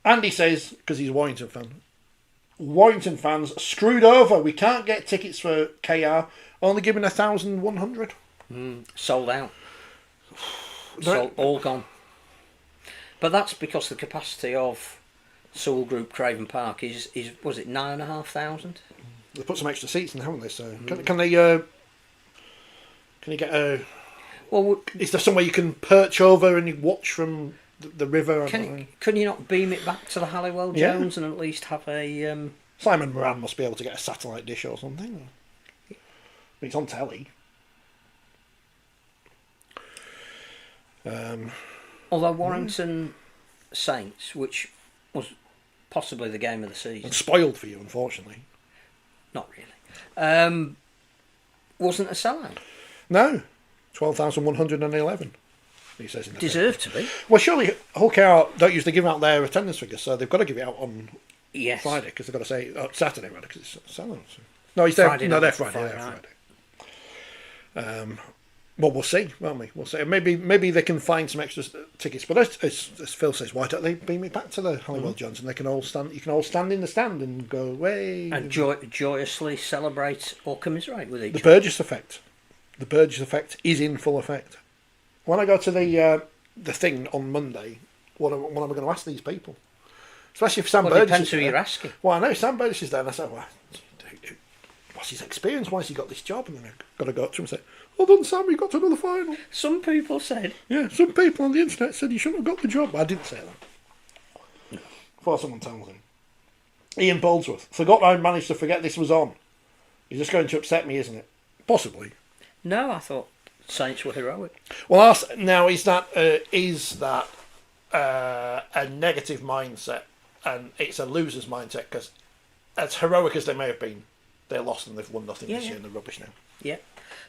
Andy says, because he's a Warrington fan, Warrington fans screwed over. We can't get tickets for KR. Only giving 1,100. Sold out. All gone. But that's because the capacity of Sewell Group Craven Park is was it 9,500? They put some extra seats in, haven't they? So can they? Can you get a? Well, is there somewhere you can perch over and you watch from the river? Can you not beam it back to the Halliwell Jones and at least have a? Simon Moran must be able to get a satellite dish or something. It's on telly. Although Warrington Saints, which was possibly the game of the season, it's spoiled for you, unfortunately. Not really. Wasn't a sellout. No, 12,111. He says in the deserved paper. To be. Well, surely Hull KR don't usually give out their attendance figures, so they've got to give it out on Friday because they've got to say Saturday rather because it's a sellout. So. No, he's there. Friday no, night, they're Friday. Well, we'll see, won't we? We'll see. Maybe they can find some extra tickets. But as Phil says, why don't they beam it back to the Halliwell Jones and they can all stand? You can all stand in the stand and go away and joyously celebrate or commiserate with each other. The Burgess effect. The Burgess effect is in full effect. When I go to the thing on Monday, what am I going to ask these people? Especially if Sam Burgess depends is who there. you're asking. Well, I know Sam Burgess is there, and I said, well, what's his experience? Why has he got this job? And then I've got to go up to him and say, well done, Sam, you got to another final. Some people said. Yeah, some people on the internet said you shouldn't have got the job. I didn't say that. Before someone tells him. Ian Boldsworth. Forgot I managed to forget this was on. You're just going to upset me, isn't it? Possibly. No, I thought Saints were heroic. Well, now is that a negative mindset, and it's a loser's mindset because as heroic as they may have been, they're lost and they've won nothing this year and they're rubbish now. Yeah,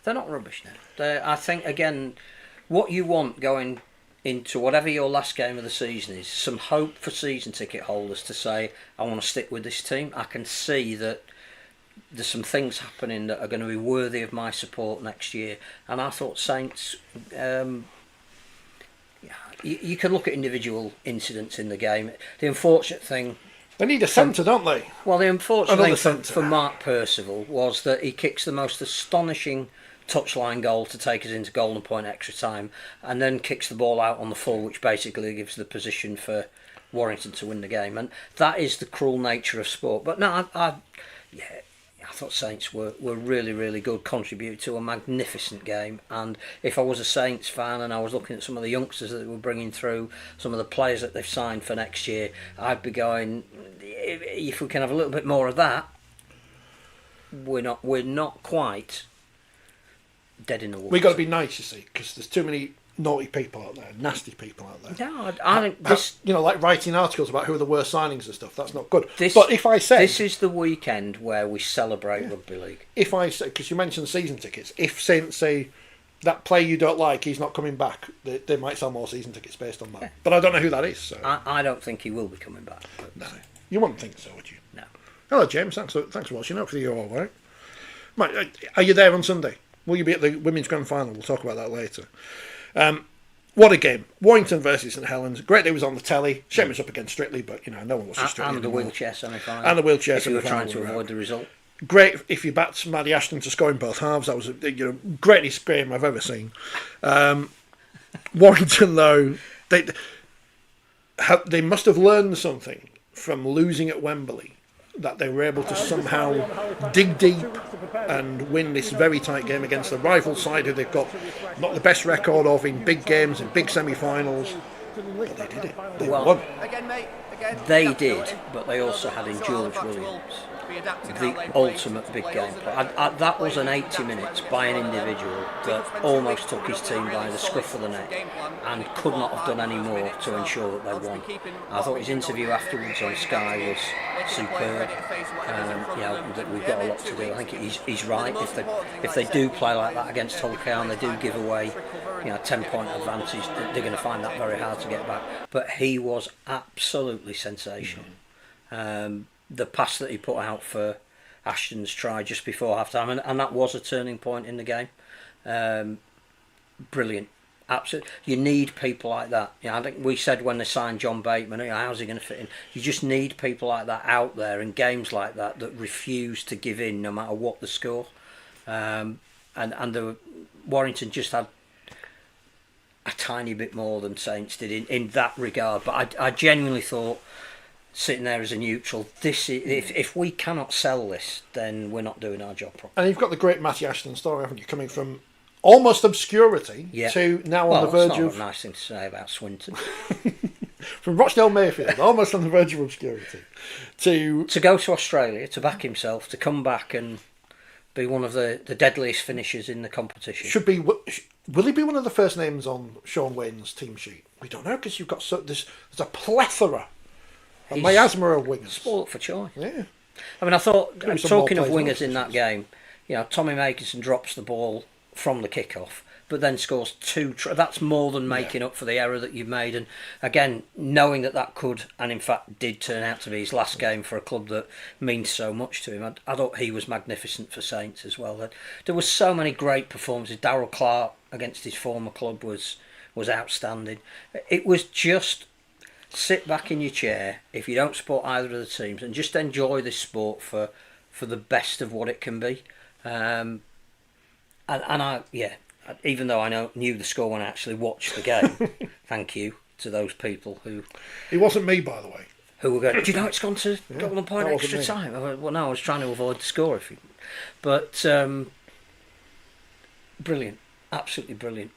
they're not rubbish now. I think again, what you want going into whatever your last game of the season is, some hope for season ticket holders to say, I want to stick with this team. I can see that there's some things happening that are going to be worthy of my support next year. And I thought Saints, you can look at individual incidents in the game. The unfortunate thing... They need a centre, don't they? Well, the unfortunate thing for Mark Percival was that he kicks the most astonishing touchline goal to take us into golden point extra time, and then kicks the ball out on the full, which basically gives the position for Warrington to win the game. And that is the cruel nature of sport. But no, I thought Saints were really, really good, contributed to a magnificent game. And if I was a Saints fan and I was looking at some of the youngsters that they were bringing through, some of the players that they've signed for next year, I'd be going, if we can have a little bit more of that, we're not quite dead in the water. We've got to be nice, you see, because there's too many naughty people out there, nasty people out there. No, I think this... like writing articles about who are the worst signings and stuff, that's not good. But if I say... This is the weekend where we celebrate Rugby League. If I say... Because you mentioned season tickets. If Saints say, that player you don't like, he's not coming back, they might sell more season tickets based on that. Yeah. But I don't know who that is, so... I don't think he will be coming back. No. You wouldn't think so, would you? No. Hello, James. Thanks for watching. Hopefully you're all right. Are you there on Sunday? Will you be at the Women's Grand Final? We'll talk about that later. What a game. Warrington versus St Helens. Great day was on the telly. Shame it's up against Strictly, but no one watches Strictly. And the wheelchair semi-final. And the wheelchair semi-final. If you were trying to avoid the result. Great if you backed Maddie Ashton to score in both halves. That was greatest game I've ever seen. Warrington, though, they must have learned something from losing at Wembley, that they were able to somehow dig deep and win this very tight game against the rival side who they've got not the best record of in big games, in big semi-finals. But they did it. They won. They did, but they also had in George Williams the ultimate big game play. That was an 80 minutes by an individual that almost took his team by the scruff of the neck and could not have done any more to ensure that they won. I thought his interview afterwards on Sky was superb. That we've got a lot to do. I think he's right. If they do play like that against Hull KR and they do give away 10-point advantage, they're going to find that very hard to get back. But he was absolutely sensational. The pass that he put out for Ashton's try just before half time, and that was a turning point in the game. Brilliant. Absolutely. You need people like that. I think we said when they signed John Bateman, how's he going to fit in? You just need people like that out there in games like that refuse to give in no matter what the score. And Warrington just had a tiny bit more than Saints did in that regard. But I genuinely thought, sitting there as a neutral, if we cannot sell this, then we're not doing our job properly. And you've got the great Matty Ashton story, haven't you, coming from almost obscurity to now on the verge that's of... not a nice thing to say about Swinton. From Rochdale Mayfield, almost on the verge of obscurity, to go to Australia, to back himself, to come back and be one of the deadliest finishers in the competition. Will he be one of the first names on Sean Wayne's team sheet? We don't know, because you've got there's a plethora, a miasma of wingers. Sport for choice. Yeah. I mean, I thought, talking of wingers in that game, Tommy Makinson drops the ball from the kick-off, but then scores two. That's more than making up for the error that you've made. And again, knowing that could, and in fact did turn out to be his last game for a club that means so much to him. I thought he was magnificent for Saints as well. There were so many great performances. Darrell Clark against his former club was outstanding. It was just sit back in your chair if you don't support either of the teams and just enjoy this sport for the best of what it can be. Even though I knew the score when I actually watched the game, thank you to those people who... It wasn't me, by the way. Who were going, do you know it's gone to got 1 point extra time? I went, well, no, I was trying to avoid the score. But brilliant, absolutely brilliant.